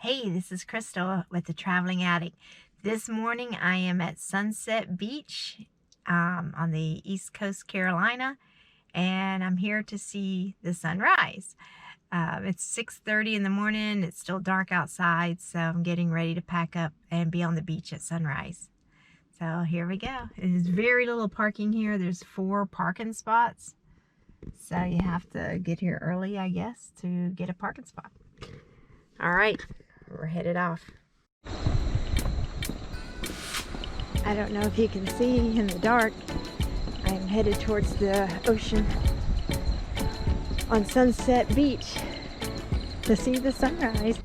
Hey, this is Crystal with the Traveling Addict. This morning I am at Sunset Beach on the East Coast, Carolina, and I'm here to see the sunrise. It's 6:30 in the morning. It's still dark outside, so I'm getting ready to pack up and be on the beach at sunrise. So here we go. There's very little parking here. There's 4 parking spots, so you have to get here early, I guess, to get a parking spot. All right, we're headed off. I don't know if you can see in the dark, I am headed towards the ocean on Sunset Beach to see the sunrise.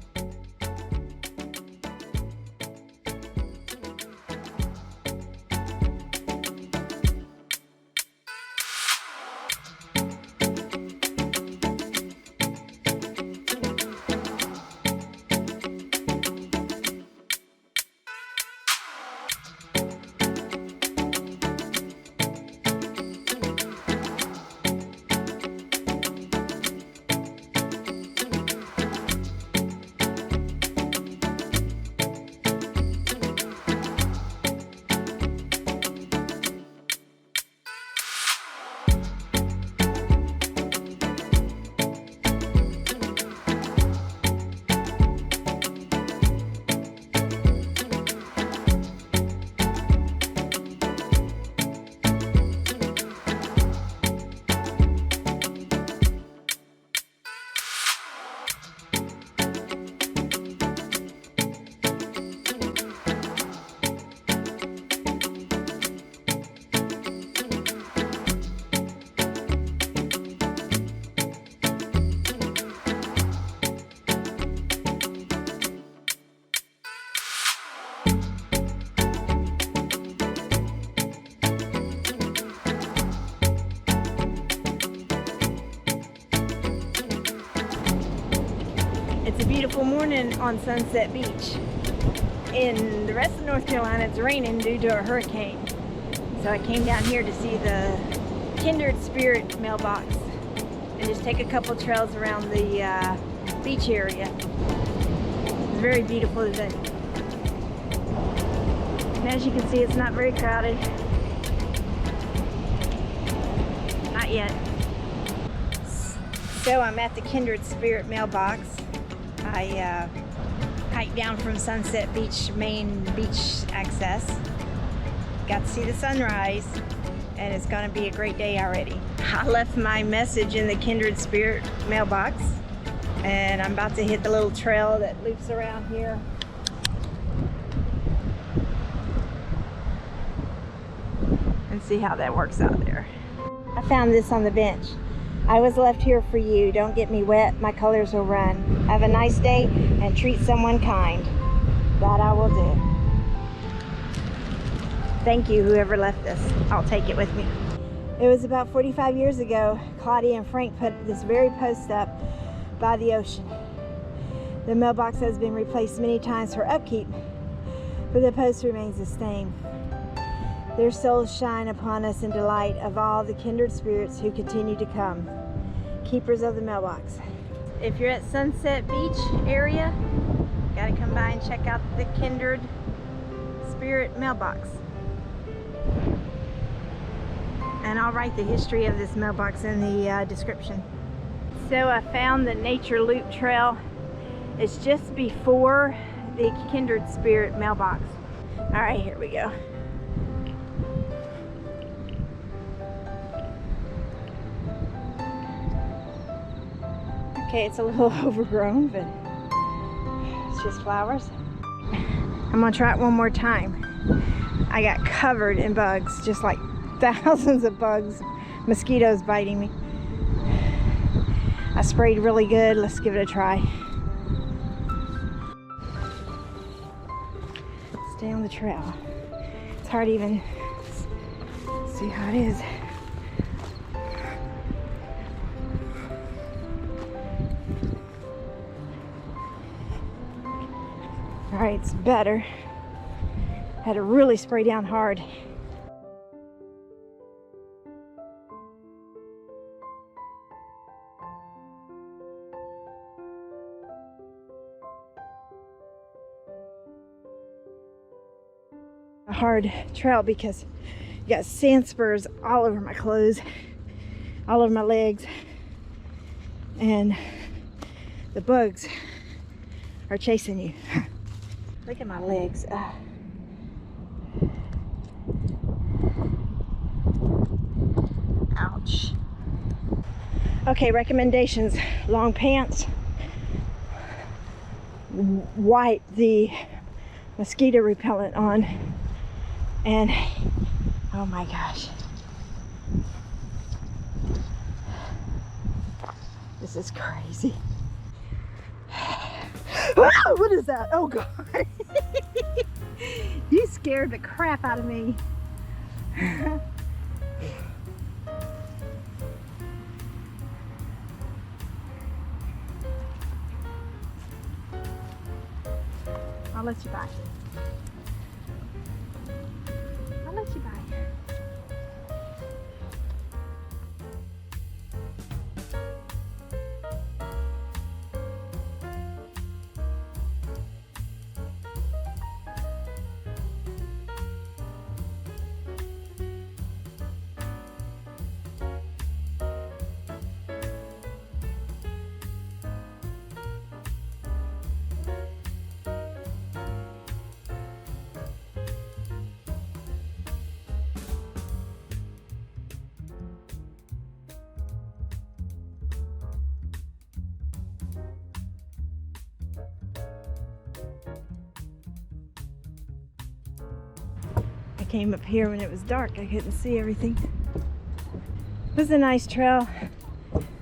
It's a beautiful morning on Sunset Beach. In the rest of North Carolina, it's raining due to a hurricane. So I came down here to see the Kindred Spirit mailbox and just take a couple trails around the beach area. It's very beautiful today. And as you can see, it's not very crowded. Not yet. So I'm at the Kindred Spirit mailbox. I hiked down from Sunset Beach, main beach access. Got to see the sunrise, and it's going to be a great day already. I left my message in the Kindred Spirit mailbox, and I'm about to hit the little trail that loops around here. And see how that works out there. I found this on the bench. I was left here for you. Don't get me wet. My colors will run. Have a nice day and treat someone kind. That I will do. Thank you, whoever left this. I'll take it with me. It was about 45 years ago, Claudia and Frank put this very post up by the ocean. The mailbox has been replaced many times for upkeep, but the post remains the same. Their souls shine upon us in delight of all the kindred spirits who continue to come, keepers of the mailbox. If you're at Sunset Beach area, gotta come by and check out the Kindred Spirit mailbox. And I'll write the history of this mailbox in the description. So I found the Nature Loop Trail. It's just before the Kindred Spirit mailbox. All right, here we go. Okay, it's a little overgrown, but it's just flowers. I'm gonna try it one more time. I got covered in bugs, just like thousands of bugs, mosquitoes biting me. I sprayed really good. Let's give it a try. Stay on the trail. It's hard to even see how it is. All right, it's better. Had to really spray down hard. A hard trail because you got sand spurs all over my clothes, all over my legs, and the bugs are chasing you. Look at my legs. Ouch. Okay, recommendations. Long pants. Wipe the mosquito repellent on. And, oh my gosh. This is crazy. What is that? Oh God. You scared the crap out of me. I'll let you buy. I'll let you buy. I came up here when it was dark. I couldn't see everything. It was a nice trail.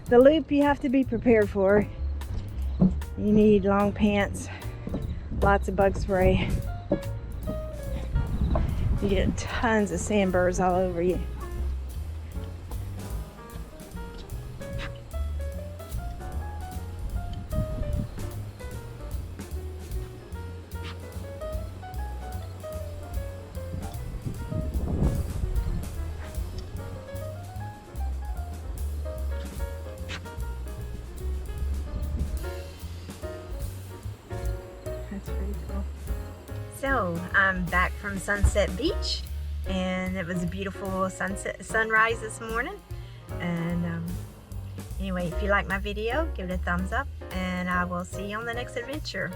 The loop you have to be prepared for. You need long pants, lots of bug spray. You get tons of sand burrs all over you. That's pretty cool. So I'm back from Sunset Beach, and it was a beautiful sunrise this morning. And anyway, if you like my video, give it a thumbs up, and I will see you on the next adventure.